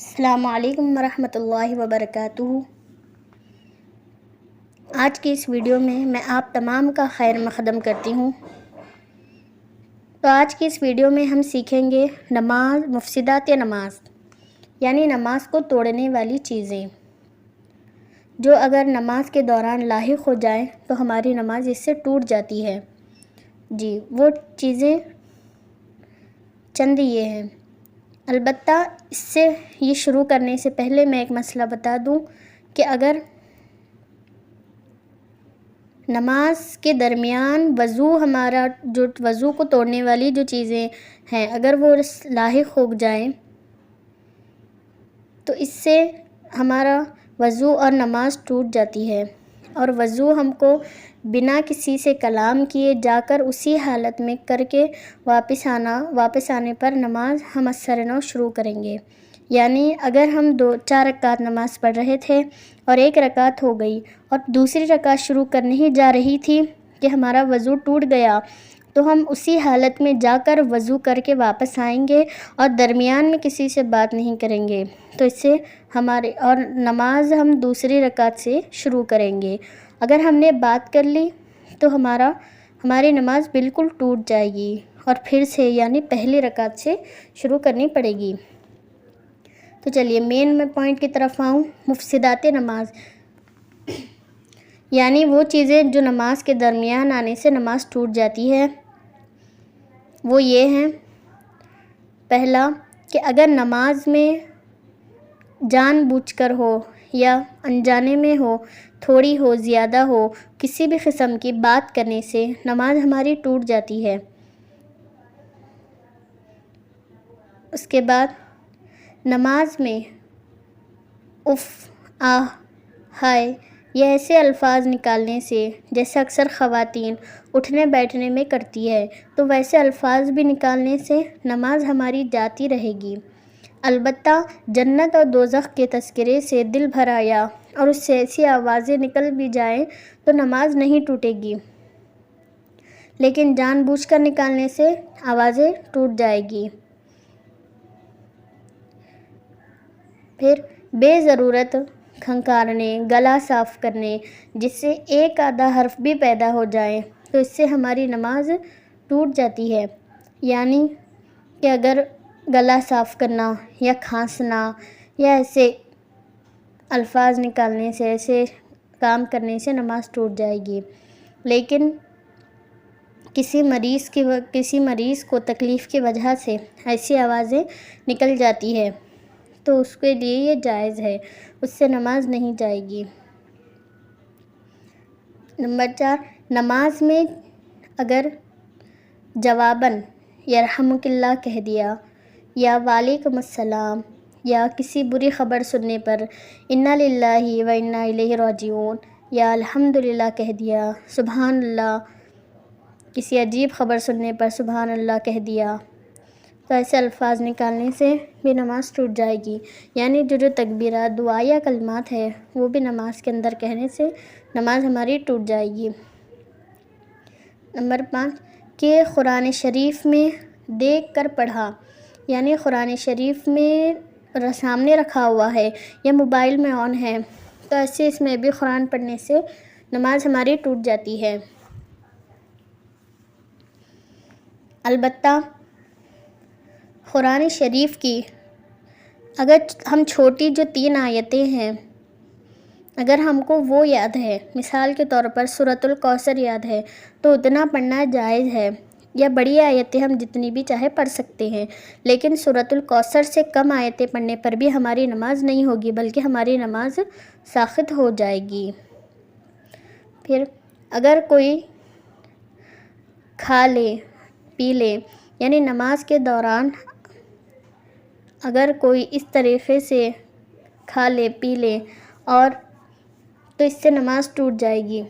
السلام علیکم ورحمۃ اللہ وبرکاتہ۔ آج کی اس ویڈیو میں آپ تمام کا خیر مقدم کرتی ہوں۔ تو آج کی اس ویڈیو میں ہم سیکھیں گے نماز مفسدات نماز، یعنی نماز کو توڑنے والی چیزیں جو اگر نماز کے دوران لاحق ہو جائیں تو ہماری نماز اس سے ٹوٹ جاتی ہے۔ وہ چیزیں چند یہ ہیں۔ البتہ اس سے یہ شروع کرنے سے پہلے میں ایک مسئلہ بتا دوں کہ اگر نماز کے درمیان ہمارا جو وضو کو توڑنے والی جو چیزیں ہیں اگر وہ لاحق ہو جائیں تو اس سے ہمارا وضو اور نماز ٹوٹ جاتی ہے، اور وضو ہم کو بنا کسی سے کلام کیے جا کر اسی حالت میں کر کے واپس آنے پر نماز ہم اثر شروع کریں گے۔ یعنی اگر ہم 4 رکعت نماز پڑھ رہے تھے اور 1 رکعت ہو گئی اور دوسری رکعت شروع کرنے ہی جا رہی تھی کہ ہمارا وضو ٹوٹ گیا، تو ہم اسی حالت میں جا کر وضو کر کے واپس آئیں گے اور درمیان میں کسی سے بات نہیں کریں گے، تو اس سے اور نماز ہم دوسری رکعت سے شروع کریں گے۔ اگر ہم نے بات کر لی تو ہماری نماز بالکل ٹوٹ جائے گی اور پھر سے یعنی پہلی رکعت سے شروع کرنی پڑے گی۔ تو چلیے مین پوائنٹ کی طرف آؤں۔ مفسدات نماز یعنی وہ چیزیں جو نماز کے درمیان آنے سے نماز ٹوٹ جاتی ہے، وہ یہ ہیں۔ پہلا کہ اگر نماز میں جان بوجھ کر ہو یا انجانے میں ہو، تھوڑی ہو زیادہ ہو، کسی بھی قسم کی بات کرنے سے نماز ہماری ٹوٹ جاتی ہے۔ اس کے بعد نماز میں اف، آہ، ہائے یہ ایسے الفاظ نکالنے سے جیسے اکثر خواتین اٹھنے بیٹھنے میں کرتی ہے، تو ویسے الفاظ بھی نکالنے سے نماز ہماری جاتی رہے گی۔ البتہ جنت اور دوزخ کے تذکرے سے دل بھر آیا اور اس سے ایسی آوازیں نکل بھی جائیں تو نماز نہیں ٹوٹے گی، لیکن جان بوجھ کر نکالنے سے آوازیں ٹوٹ جائے گی۔ پھر بے ضرورت کھنکارنے، گلا صاف کرنے، جس سے ایک آدھا حرف بھی پیدا ہو جائے تو اس سے ہماری نماز ٹوٹ جاتی ہے۔ یعنی کہ اگر گلا صاف کرنا یا کھانسنا یا ایسے الفاظ نکالنے سے، ایسے کام کرنے سے نماز ٹوٹ جائے گی۔ لیکن کسی مریض کو تکلیف کی وجہ سے ایسی آوازیں نکل جاتی ہے تو اس کے لیے یہ جائز ہے، اس سے نماز نہیں جائے گی۔ نمبر 4، نماز میں اگر جواباً یرحمک اللہ کہہ دیا یا وعلیکم السلام یا کسی بری خبر سننے پر انا للہ و انا الیہ راجعون یا الحمدللہ کہہ دیا، سبحان اللہ، کسی عجیب خبر سننے پر سبحان اللہ کہہ دیا، تو ایسے الفاظ نکالنے سے بھی نماز ٹوٹ جائے گی۔ یعنی جو تکبیرات، دعائیہ کلمات ہے وہ بھی نماز کے اندر کہنے سے نماز ہماری ٹوٹ جائے گی۔ نمبر 5 کہ قرآن شریف میں دیکھ کر پڑھا، یعنی قرآن شریف میں سامنے رکھا ہوا ہے یا موبائل میں آن ہے تو ایسے اس میں بھی قرآن پڑھنے سے نماز ہماری ٹوٹ جاتی ہے۔ البتہ قرآن شریف کی اگر ہم چھوٹی جو 3 آیتیں ہیں اگر ہم کو وہ یاد ہے، مثال کے طور پر سورۃ الکوثر یاد ہے تو اتنا پڑھنا جائز ہے، یا بڑی آیتیں ہم جتنی بھی چاہے پڑھ سکتے ہیں، لیکن سورۃ الکوثر سے کم آیتیں پڑھنے پر بھی ہماری نماز نہیں ہوگی بلکہ ہماری نماز ساقط ہو جائے گی۔ پھر اگر کوئی کھا لے پی لے، یعنی نماز کے دوران اگر کوئی اس طریقے سے کھا لے پی لے اور تو اس سے نماز ٹوٹ جائے گی،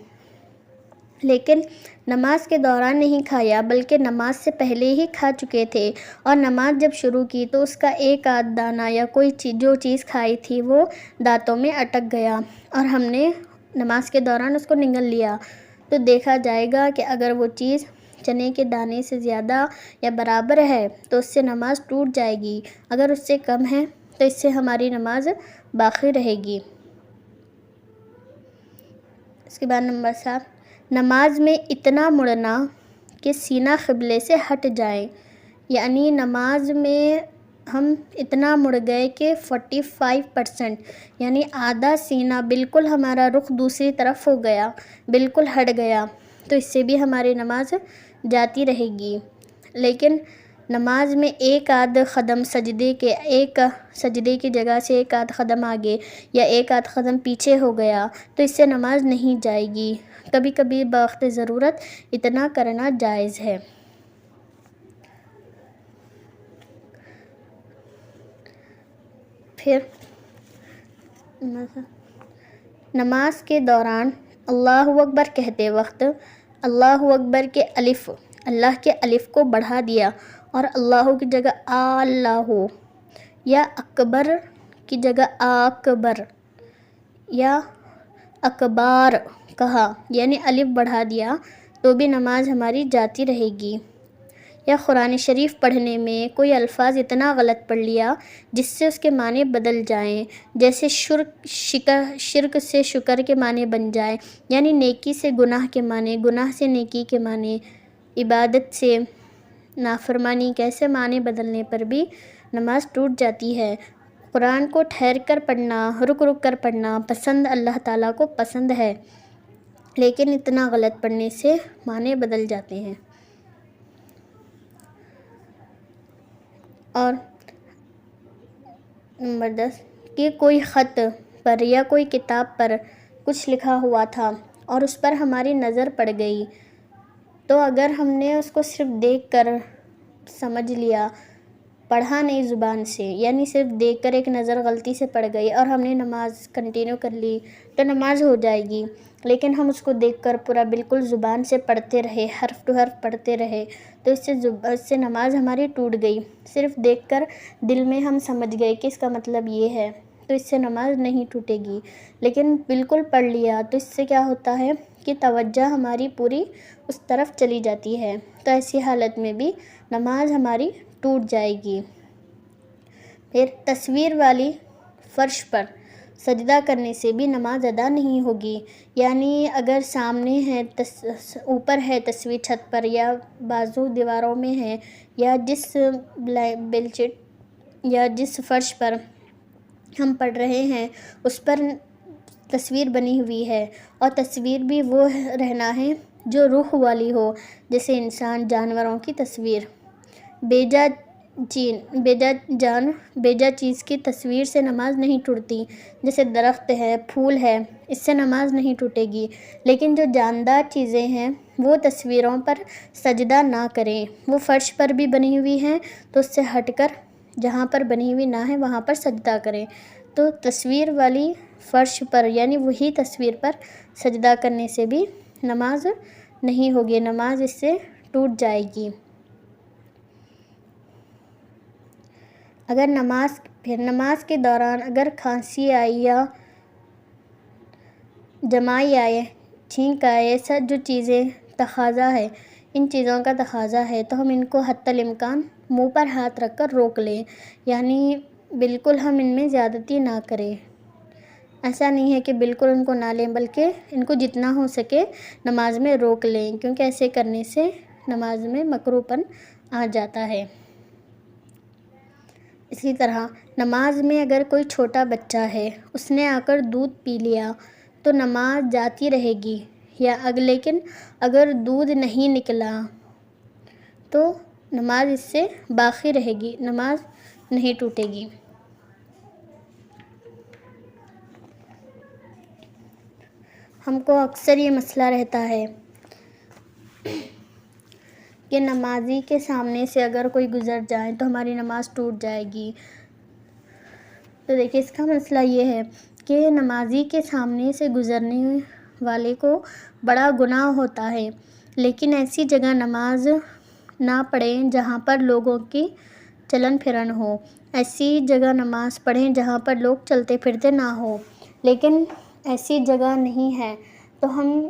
لیکن نماز کے دوران نہیں کھایا بلکہ نماز سے پہلے ہی کھا چکے تھے اور نماز جب شروع کی تو اس کا ایک آدھ دانہ یا کوئی جو چیز کھائی تھی وہ دانتوں میں اٹک گیا اور ہم نے نماز کے دوران اس کو نگل لیا، تو دیکھا جائے گا کہ اگر وہ چیز چنے کے دانے سے زیادہ یا برابر ہے تو اس سے نماز ٹوٹ جائے گی، اگر اس سے کم ہے تو اس سے ہماری نماز باقی رہے گی۔ اس کے بعد نمبر 7، نماز میں اتنا مڑنا کہ سینہ قبلے سے ہٹ جائے، یعنی نماز میں ہم اتنا مڑ گئے کہ 45% یعنی آدھا سینہ بالکل ہمارا رخ دوسری طرف ہو گیا، بالکل ہٹ گیا، تو اس سے بھی ہماری نماز جاتی رہے گی۔ لیکن نماز میں ایک آدھ قدم سجدے کی جگہ سے ایک آدھ قدم آگے یا ایک آدھ قدم پیچھے ہو گیا تو اس سے نماز نہیں جائے گی۔ کبھی کبھی بوقت ضرورت اتنا کرنا جائز ہے۔ پھر نماز کے دوران اللہ اکبر کہتے وقت اللہ اکبر کے اللہ کے الف کو بڑھا دیا اور اللہ کی جگہ اللہ، یا اکبر کی جگہ اکبر یا اکبار کہا، یعنی الف بڑھا دیا تو بھی نماز ہماری جاتی رہے گی۔ یا قرآن شریف پڑھنے میں کوئی الفاظ اتنا غلط پڑھ لیا جس سے اس کے معنی بدل جائیں، جیسے شرک سے شکر کے معنی بن جائے، یعنی نیکی سے گناہ کے معنی، گناہ سے نیکی کے معنی، عبادت سے نافرمانی، کیسے معنی بدلنے پر بھی نماز ٹوٹ جاتی ہے۔ قرآن کو ٹھہر کر پڑھنا، رک کر پڑھنا پسند اللہ تعالیٰ کو پسند ہے، لیکن اتنا غلط پڑھنے سے معنی بدل جاتے ہیں۔ اور نمبر 10 کہ کوئی خط پر یا کوئی کتاب پر کچھ لکھا ہوا تھا اور اس پر ہماری نظر پڑ گئی، تو اگر ہم نے اس کو صرف دیکھ کر سمجھ لیا، پڑھا نہیں زبان سے، یعنی صرف دیکھ کر ایک نظر غلطی سے پڑ گئی اور ہم نے نماز کنٹینیو کر لی تو نماز ہو جائے گی۔ لیکن ہم اس کو دیکھ کر پورا بالکل زبان سے پڑھتے رہے، حرف ٹو حرف پڑھتے رہے، تو اس سے نماز ہماری ٹوٹ گئی۔ صرف دیکھ کر دل میں ہم سمجھ گئے کہ اس کا مطلب یہ ہے، تو اس سے نماز نہیں ٹوٹے گی۔ لیکن بالکل پڑھ لیا تو اس سے کیا ہوتا ہے کہ توجہ ہماری پوری اس طرف چلی جاتی ہے، تو ایسی حالت میں بھی نماز ہماری ٹوٹ جائے گی۔ پھر تصویر والی فرش پر سجدہ کرنے سے بھی نماز ادا نہیں ہوگی، یعنی اگر سامنے ہے، اوپر ہے تصویر چھت پر یا بازو دیواروں میں ہے، یا جس فرش پر ہم پڑھ رہے ہیں اس پر تصویر بنی ہوئی ہے، اور تصویر بھی وہ رہنا ہے جو روح والی ہو، جیسے انسان، جانوروں کی تصویر۔ بیجا چیز کی تصویر سے نماز نہیں ٹوٹتی، جیسے درخت ہے، پھول ہے، اس سے نماز نہیں ٹوٹے گی۔ لیکن جو جاندار چیزیں ہیں وہ تصویروں پر سجدہ نہ کریں، وہ فرش پر بھی بنی ہوئی ہیں تو اس سے ہٹ کر جہاں پر بنی ہوئی نہ ہے وہاں پر سجدہ کریں۔ تو تصویر والی فرش پر یعنی وہی تصویر پر سجدہ کرنے سے بھی نماز نہیں ہوگی، نماز اس سے ٹوٹ جائے گی۔ اگر نماز کے دوران اگر کھانسی آئی یا جمائی آئے، چھینک آئے، ایسا جو چیزیں تقاضا ہے، ان چیزوں کا تقاضا ہے تو ہم ان کو حتی الامکان منہ پر ہاتھ رکھ کر روک لیں، یعنی بالکل ہم ان میں زیادتی نہ کریں۔ ایسا نہیں ہے کہ بالکل ان کو نہ لیں، بلکہ ان کو جتنا ہو سکے نماز میں روک لیں، کیونکہ ایسے کرنے سے نماز میں مکروہ پن آ جاتا ہے۔ اسی طرح نماز میں اگر کوئی چھوٹا بچہ ہے، اس نے آ کر دودھ پی لیا تو نماز جاتی رہے گی، لیکن اگر دودھ نہیں نکلا تو نماز اس سے باقی رہے گی، نماز نہیں ٹوٹے گی۔ ہم کو اکثر یہ مسئلہ رہتا ہے کہ نمازی کے سامنے سے اگر کوئی گزر جائے تو ہماری نماز ٹوٹ جائے گی۔ تو دیکھیے اس کا مسئلہ یہ ہے کہ نمازی کے سامنے سے گزرنے والے کو بڑا گناہ ہوتا ہے، لیکن ایسی جگہ نماز نہ پڑھیں جہاں پر لوگوں کی چلن پھرن ہو، ایسی جگہ نماز پڑھیں جہاں پر لوگ چلتے پھرتے نہ ہو، لیکن ایسی جگہ نہیں ہے تو ہم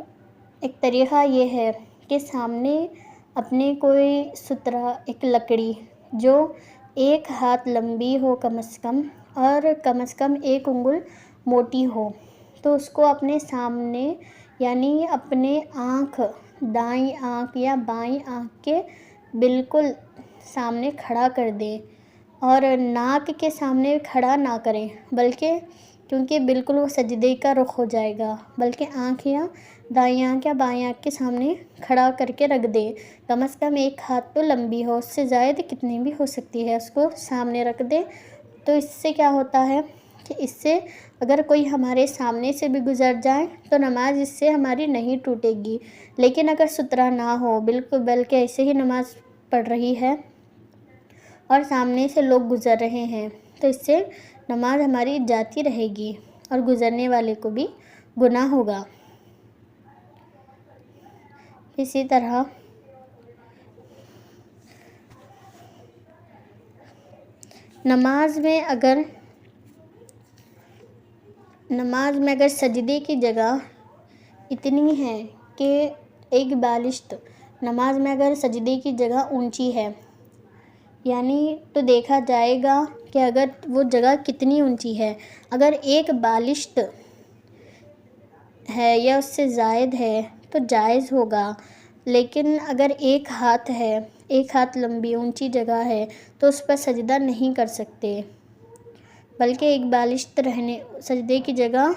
ایک طریقہ یہ ہے کہ سامنے اپنے کوئی سترا، ایک لکڑی جو 1 ہاتھ لمبی ہو کم از کم اور کم از کم 1 انگل موٹی ہو، تو اس کو اپنے سامنے یعنی اپنے دائیں آنکھ یا بائیں آنکھ کے بالکل سامنے کھڑا کر دیں، اور ناک کے سامنے کھڑا نہ کریں، بلکہ کیونکہ بالکل وہ سجدے کا رخ ہو جائے گا، بلکہ آنکھ یا دائیں آنکھ یا بائیں آنکھ کے سامنے کھڑا کر کے رکھ دیں۔ کم از کم 1 ہاتھ تو لمبی ہو، اس سے زائد کتنی بھی ہو سکتی ہے، اس کو سامنے رکھ دیں۔ تو اس سے کیا ہوتا ہے کہ اس سے اگر کوئی ہمارے سامنے سے بھی گزر جائے تو نماز اس سے ہماری نہیں ٹوٹے گی، لیکن اگر سترا نہ ہو بالکل، بلکہ ایسے ہی نماز پڑھ رہی ہے اور سامنے سے لوگ گزر رہے ہیں، تو اس سے نماز ہماری جاتی رہے گی اور گزرنے والے کو بھی گناہ ہوگا۔ اسی طرح نماز میں اگر سجدے کی جگہ اتنی ہے کہ ایک بالشت، نماز میں اگر سجدے کی جگہ اونچی ہے، یعنی تو دیکھا جائے گا کہ اگر وہ جگہ کتنی اونچی ہے، اگر 1 بالشت ہے یا اس سے زائد ہے تو جائز ہوگا، لیکن اگر 1 ہاتھ ہے، 1 ہاتھ لمبی اونچی جگہ ہے تو اس پر سجدہ نہیں کر سکتے، بلکہ 1 بالشت سجدے کی جگہ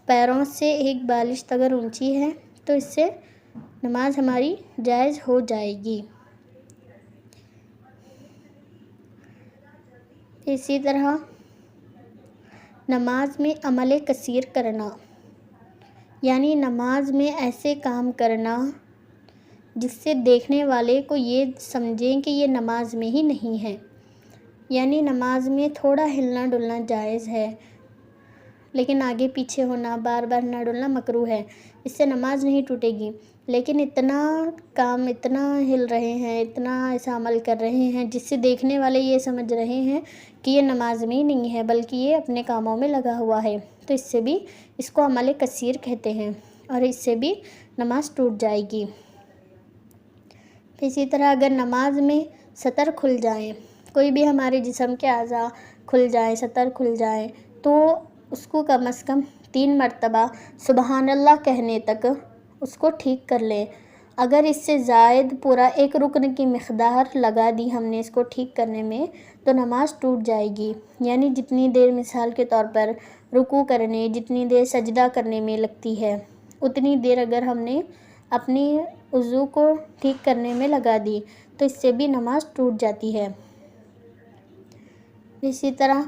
پیروں سے 1 بالشت اگر اونچی ہے تو اس سے نماز ہماری جائز ہو جائے گی۔ اسی طرح نماز میں عمل کثیر کرنا، یعنی نماز میں ایسے کام کرنا جس سے دیکھنے والے کو یہ سمجھیں کہ یہ نماز میں ہی نہیں ہے، یعنی نماز میں تھوڑا ہلنا ڈلنا جائز ہے، لیکن آگے پیچھے ہونا، بار بار ہلنا ڈلنا مکروہ ہے، اس سے نماز نہیں ٹوٹے گی، لیکن اتنا ہل رہے ہیں، اتنا ایسا عمل کر رہے ہیں جس سے دیکھنے والے یہ سمجھ رہے ہیں کہ یہ نماز میں ہی نہیں ہے بلکہ یہ اپنے کاموں میں لگا ہوا ہے، تو اس کو عمل کثیر کہتے ہیں اور اس سے بھی نماز ٹوٹ جائے گی۔ اسی طرح اگر نماز میں سطر کھل جائیں، کوئی بھی ہمارے جسم کے اعضاء کھل جائیں، سطر کھل جائیں، تو اس کو کم از کم 3 مرتبہ سبحان اللہ کہنے تک اس کو ٹھیک کر لیں۔ اگر اس سے زائد پورا 1 رکن کی مقدار لگا دی ہم نے اس کو ٹھیک کرنے میں تو نماز ٹوٹ جائے گی، یعنی جتنی دیر مثال کے طور پر رکوع کرنے، جتنی دیر سجدہ کرنے میں لگتی ہے، اتنی دیر اگر ہم نے اپنی وضو کو ٹھیک کرنے میں لگا دی تو اس سے بھی نماز ٹوٹ جاتی ہے۔ اسی طرح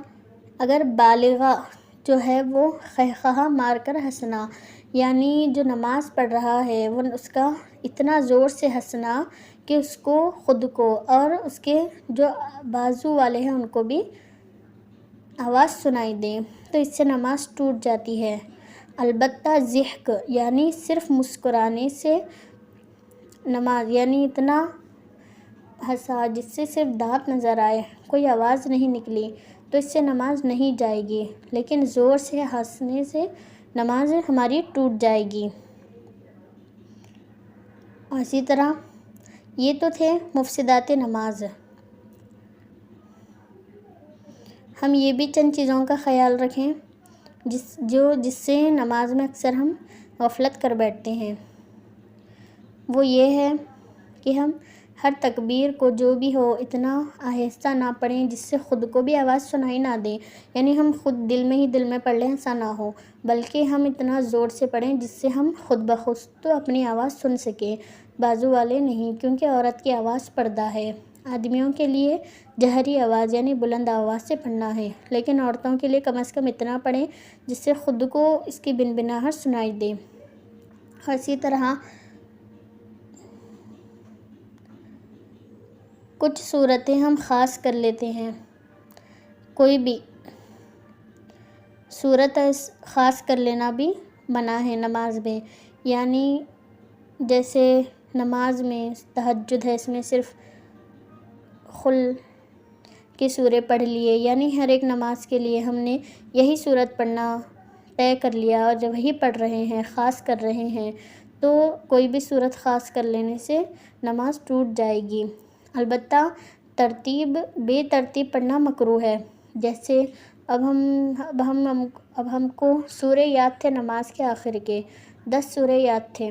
اگر بالغہ جو ہے وہ خہخہا مار کر ہنسنا، یعنی جو نماز پڑھ رہا ہے وہ اس کا اتنا زور سے ہنسنا کہ اس کو خود کو اور اس کے جو بازو والے ہیں ان کو بھی آواز سنائی دے، تو اس سے نماز ٹوٹ جاتی ہے۔ البتہ ضحک یعنی صرف مسکرانے سے نماز، یعنی اتنا ہنسا جس سے صرف دانت نظر آئے، کوئی آواز نہیں نکلی، تو اس سے نماز نہیں جائے گی، لیکن زور سے ہنسنے سے نماز ہماری ٹوٹ جائے گی۔ اسی طرح یہ تو تھے مفسدات نماز۔ ہم یہ بھی چند چیزوں کا خیال رکھیں جس سے نماز میں اکثر ہم غفلت کر بیٹھتے ہیں، وہ یہ ہے کہ ہم ہر تکبیر کو جو بھی ہو اتنا آہستہ نہ پڑھیں جس سے خود کو بھی آواز سنائی نہ دے، یعنی ہم خود دل میں پڑھ لیں ایسا نہ ہو، بلکہ ہم اتنا زور سے پڑھیں جس سے ہم خود بخود تو اپنی آواز سن سکیں، بازو والے نہیں، کیونکہ عورت کی آواز پردہ ہے۔ آدمیوں کے لیے جہری آواز یعنی بلند آواز سے پڑھنا ہے، لیکن عورتوں کے لیے کم از کم اتنا پڑھیں جس سے خود کو اس کی بنبناہٹ سنائی دے۔ اسی طرح کچھ صورتیں ہم خاص کر لیتے ہیں، کوئی بھی صورت خاص کر لینا بھی منع ہے نماز میں، یعنی جیسے نماز میں تہجد ہے، اس میں صرف خل کے سورے پڑھ لیے، یعنی ہر ایک نماز کے لیے ہم نے یہی صورت پڑھنا طے کر لیا اور جب وہی پڑھ رہے ہیں، خاص کر رہے ہیں، تو کوئی بھی صورت خاص کر لینے سے نماز ٹوٹ جائے گی۔ البتہ بے ترتیب پڑھنا مکروہ ہے، جیسے اب ہم کو سورے یاد تھے نماز کے آخر کے 10 سورے یاد تھے،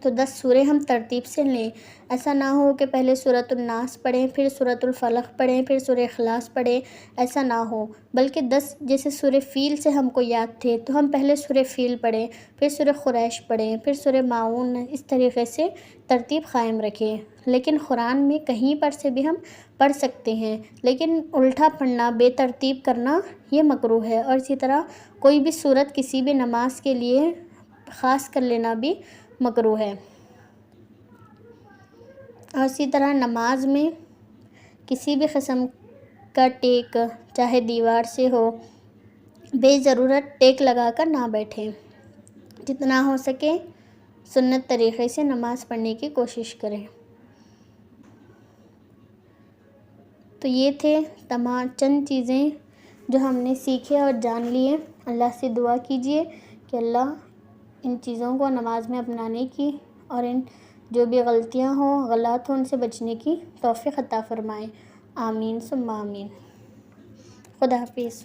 تو 10 سورے ہم ترتیب سے لیں. ایسا نہ ہو کہ پہلے سورۃ الناس پڑھیں، پھر سورۃ الفلق پڑھیں، پھر سورہ اخلاص پڑھیں، ایسا نہ ہو. بلکہ 10 جیسے سورہ فیل سے ہم کو یاد تھے تو ہم پہلے سورہ فیل پڑھیں، پھر سورہ قریش پڑھیں، پھر سورہ ماعون، اس طریقے سے ترتیب قائم رکھیں. لیکن قرآن میں کہیں پر سے بھی ہم پڑھ سکتے ہیں، لیکن الٹا پڑھنا، بے ترتیب کرنا یہ مکروہ ہے. اور اسی طرح کوئی بھی سورت کسی بھی نماز کے لیے خاص کر لینا بھی مکروہ ہے. اور اسی طرح نماز میں کسی بھی قسم کا ٹیک، چاہے دیوار سے ہو، بے ضرورت ٹیک لگا کر نہ بیٹھیں. جتنا ہو سکے سنت طریقے سے نماز پڑھنے کی کوشش کریں. تو یہ تھے چند چیزیں جو ہم نے سیکھے اور جان لیے. اللہ سے دعا کیجیے کہ اللہ ان چیزوں کو نماز میں اپنانے کی اور ان جو بھی غلطیاں ہوں، غلط ہوں، ان سے بچنے کی توفیق عطا فرمائے. آمین ثم آمین. خدا حافظ.